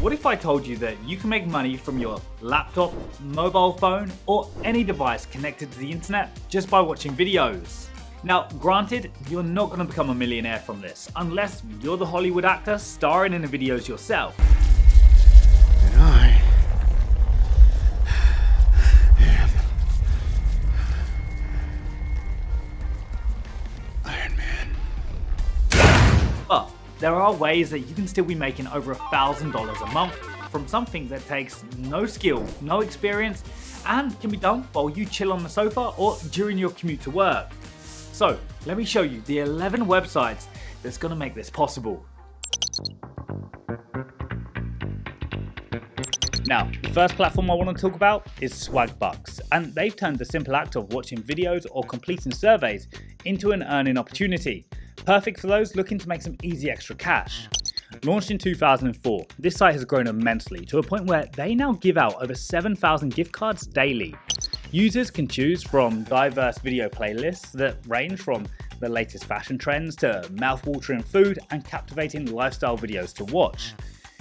What if I told you that you can make money from your laptop, mobile phone, or any device connected to the internet just by watching videos? Now, granted, you're not going to become a millionaire from this, unless you're the Hollywood actor starring in the videos yourself. And I am Iron Man. But there are ways that you can still be making over $1,000 a month from something that takes no skill, no experience, and can be done while you chill on the sofa or during your commute to work. So let me show you the 11 websites that's going to make this possible. Now, the first platform I want to talk about is Swagbucks, and they've turned the simple act of watching videos or completing surveys into an earning opportunity. Perfect for those looking to make some easy extra cash. Launched in 2004, this site has grown immensely to a point where they now give out over 7,000 gift cards daily. Users can choose from diverse video playlists that range from the latest fashion trends to mouth-watering food and captivating lifestyle videos to watch.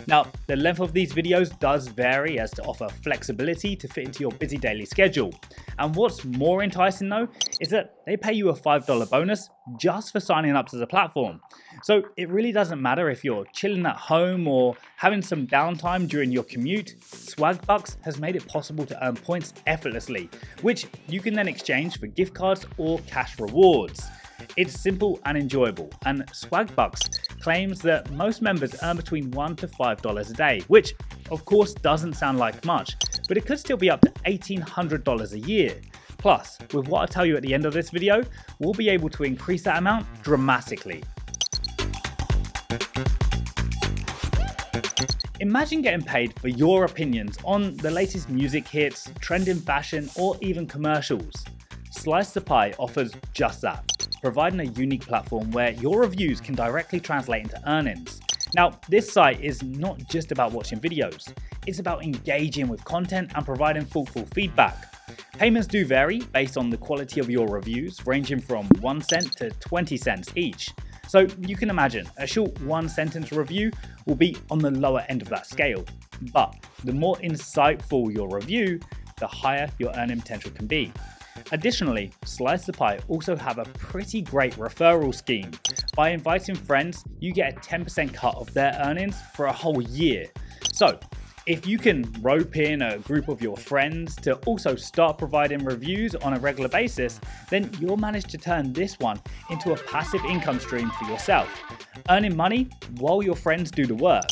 Now, the length of these videos does vary as to offer flexibility to fit into your busy daily schedule. And what's more enticing though, is that they pay you a $5 bonus just for signing up to the platform. So it really doesn't matter if you're chilling at home or having some downtime during your commute, Swagbucks has made it possible to earn points effortlessly, which you can then exchange for gift cards or cash rewards. It's simple and enjoyable, and Swagbucks claims that most members earn between $1 to $5 a day, which of course doesn't sound like much, but it could still be up to $1,800 a year. Plus, with what I tell you at the end of this video, we'll be able to increase that amount dramatically. Imagine getting paid for your opinions on the latest music hits, trending fashion, or even commercials. Slice the Pie offers just that, providing a unique platform where your reviews can directly translate into earnings. Now, this site is not just about watching videos, it's about engaging with content and providing thoughtful feedback. Payments do vary based on the quality of your reviews, ranging from 1 cent to 20 cents each. So you can imagine a short 1-sentence review will be on the lower end of that scale. But the more insightful your review, the higher your earning potential can be. Additionally, Slice the Pie also have a pretty great referral scheme. By inviting friends, you get a 10% cut of their earnings for a whole year. So, if you can rope in a group of your friends to also start providing reviews on a regular basis, then you'll manage to turn this one into a passive income stream for yourself, earning money while your friends do the work.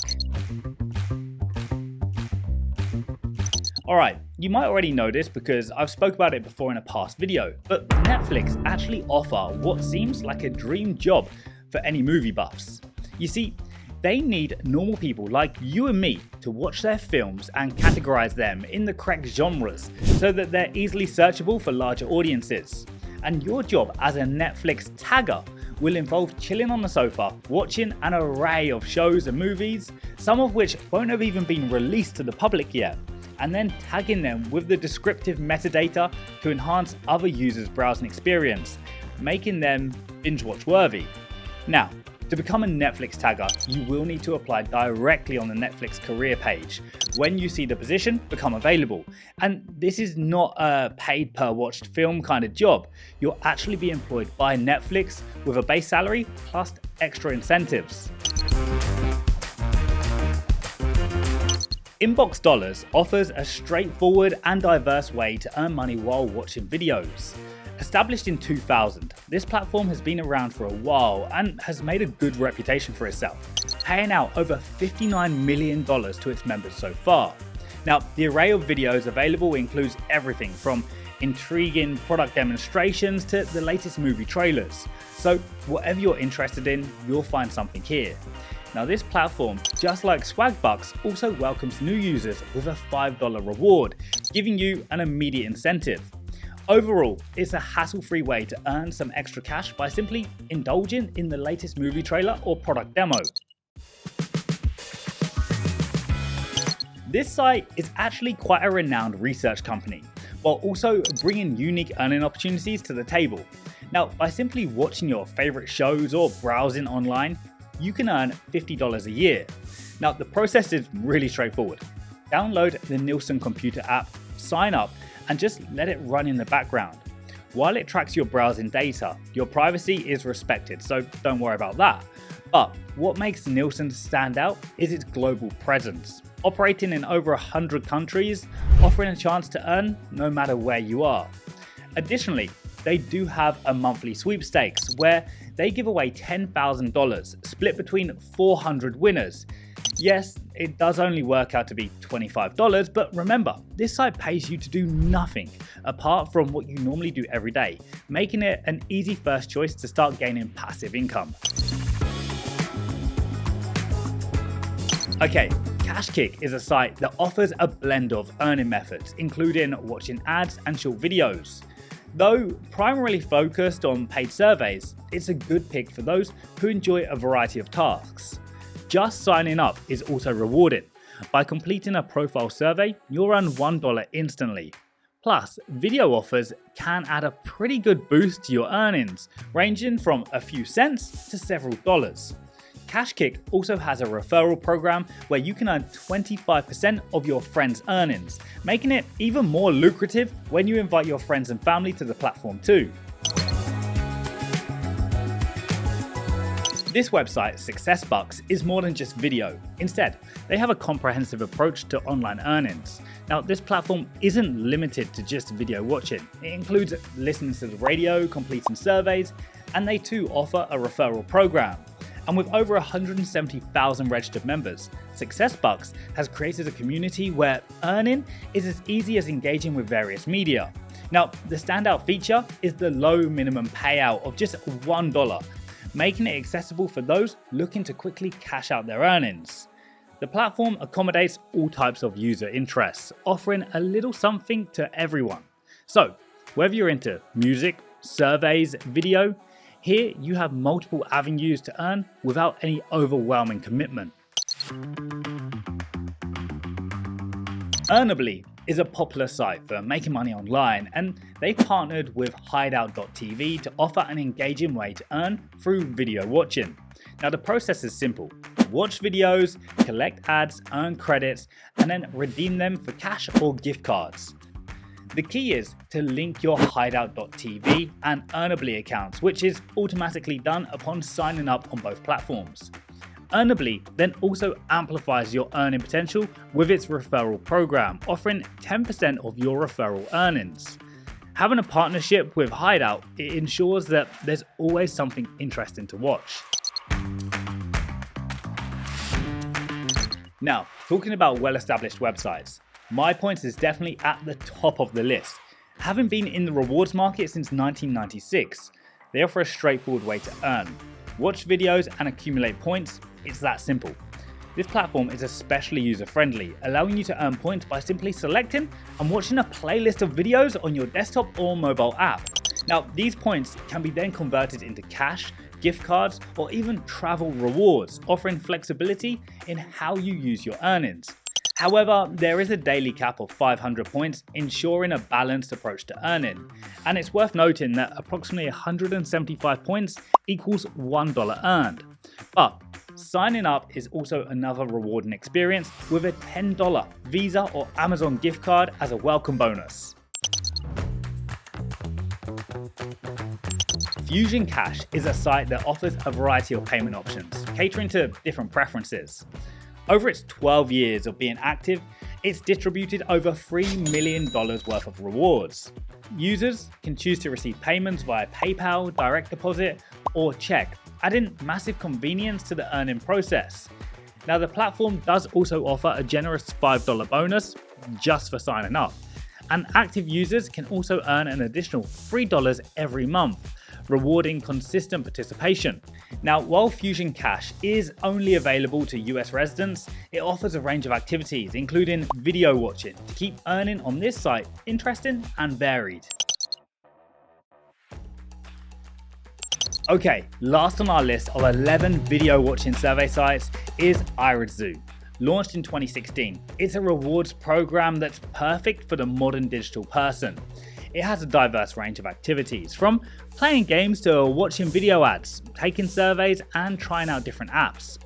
Alright, you might already know this because I've spoke about it before in a past video, but Netflix actually offer what seems like a dream job for any movie buffs. You see, they need normal people like you and me to watch their films and categorize them in the correct genres so that they're easily searchable for larger audiences. And your job as a Netflix tagger will involve chilling on the sofa, watching an array of shows and movies, some of which won't have even been released to the public yet, and then tagging them with the descriptive metadata to enhance other users' browsing experience, making them binge-watch worthy. Now, to become a Netflix tagger, you will need to apply directly on the Netflix career page when you see the position become available. And this is not a paid per watched film kind of job. You'll actually be employed by Netflix with a base salary plus extra incentives. Inbox Dollars offers a straightforward and diverse way to earn money while watching videos. Established in 2000, this platform has been around for a while and has made a good reputation for itself, paying out over $59 million to its members so far. Now, the array of videos available includes everything from intriguing product demonstrations to the latest movie trailers. So whatever you're interested in, you'll find something here. Now, this platform, just like Swagbucks, also welcomes new users with a $5 reward, giving you an immediate incentive. Overall, it's a hassle-free way to earn some extra cash by simply indulging in the latest movie trailer or product demo. This site is actually quite a renowned research company, while also bringing unique earning opportunities to the table. Now, by simply watching your favorite shows or browsing online, you can earn $50 a year. Now, the process is really straightforward. Download the Nielsen computer app, sign up, and just let it run in the background. While it tracks your browsing data, your privacy is respected, so don't worry about that. But what makes Nielsen stand out is its global presence. Operating in over 100 countries, offering a chance to earn no matter where you are. Additionally, they do have a monthly sweepstakes where they give away $10,000 split between 400 winners. Yes, it does only work out to be $25, but remember, this site pays you to do nothing apart from what you normally do every day, making it an easy first choice to start gaining passive income. Okay, Cashkick is a site that offers a blend of earning methods, including watching ads and short videos. Though primarily focused on paid surveys, it's a good pick for those who enjoy a variety of tasks. Just signing up is also rewarding. By completing a profile survey, you'll earn $1 instantly. Plus, video offers can add a pretty good boost to your earnings, ranging from a few cents to several dollars. Cashkick also has a referral program where you can earn 25% of your friends' earnings, making it even more lucrative when you invite your friends and family to the platform too. This website, SuccessBucks, is more than just video. Instead, they have a comprehensive approach to online earnings. Now, this platform isn't limited to just video watching. It includes listening to the radio, completing surveys, and they too offer a referral program. And with over 170,000 registered members, SuccessBucks has created a community where earning is as easy as engaging with various media. Now, the standout feature is the low minimum payout of just $1, making it accessible for those looking to quickly cash out their earnings. The platform accommodates all types of user interests, offering a little something to everyone. So, whether you're into music, surveys, video, here you have multiple avenues to earn without any overwhelming commitment. Earnably is a popular site for making money online, and they partnered with hideout.tv to offer an engaging way to earn through video watching. Now, the process is simple. Watch videos, collect ads, earn credits, and then redeem them for cash or gift cards. The key is to link your hideout.tv and Earnably accounts, which is automatically done upon signing up on both platforms. Earnably then also amplifies your earning potential with its referral program, offering 10% of your referral earnings. Having a partnership with Hideout, it ensures that there's always something interesting to watch. Now, talking about well-established websites, MyPoints is definitely at the top of the list. Having been in the rewards market since 1996, they offer a straightforward way to earn. Watch videos and accumulate points, it's that simple. This platform is especially user-friendly, allowing you to earn points by simply selecting and watching a playlist of videos on your desktop or mobile app. Now, these points can be then converted into cash, gift cards, or even travel rewards, offering flexibility in how you use your earnings. However, there is a daily cap of 500 points, ensuring a balanced approach to earning. And it's worth noting that approximately 175 points equals $1 earned. But signing up is also another rewarding experience with a $10 Visa or Amazon gift card as a welcome bonus. Fusion Cash is a site that offers a variety of payment options, catering to different preferences. Over its 12 years of being active, it's distributed over $3 million worth of rewards. Users can choose to receive payments via PayPal, direct deposit, or check, adding massive convenience to the earning process. Now, the platform does also offer a generous $5 bonus just for signing up, and active users can also earn an additional $3 every month, rewarding consistent participation. Now, while Fusion Cash is only available to US residents, it offers a range of activities, including video watching, to keep earning on this site interesting and varied. Okay, last on our list of 11 video watching survey sites is iridzoo. Launched in 2016, it's a rewards program that's perfect for the modern digital person. It has a diverse range of activities, from playing games to watching video ads, taking surveys, and trying out different apps.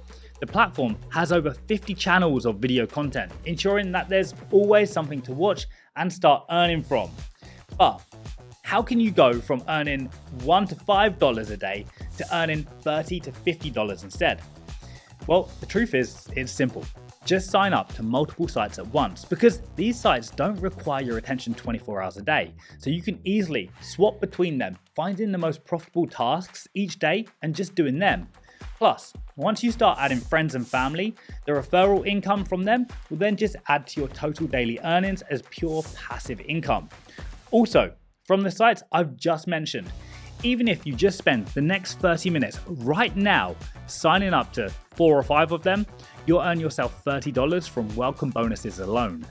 The platform has over 50 channels of video content, ensuring that there's always something to watch and start earning from. But how can you go from earning $1 to $5 a day to earning $30 to $50 instead? Well, the truth is, it's simple. Just sign up to multiple sites at once, because these sites don't require your attention 24 hours a day. So you can easily swap between them, finding the most profitable tasks each day and just doing them. Plus, once you start adding friends and family, the referral income from them will then just add to your total daily earnings as pure passive income. Also, from the sites I've just mentioned, even if you just spend the next 30 minutes right now signing up to 4 or 5 of them, you'll earn yourself $30 from welcome bonuses alone.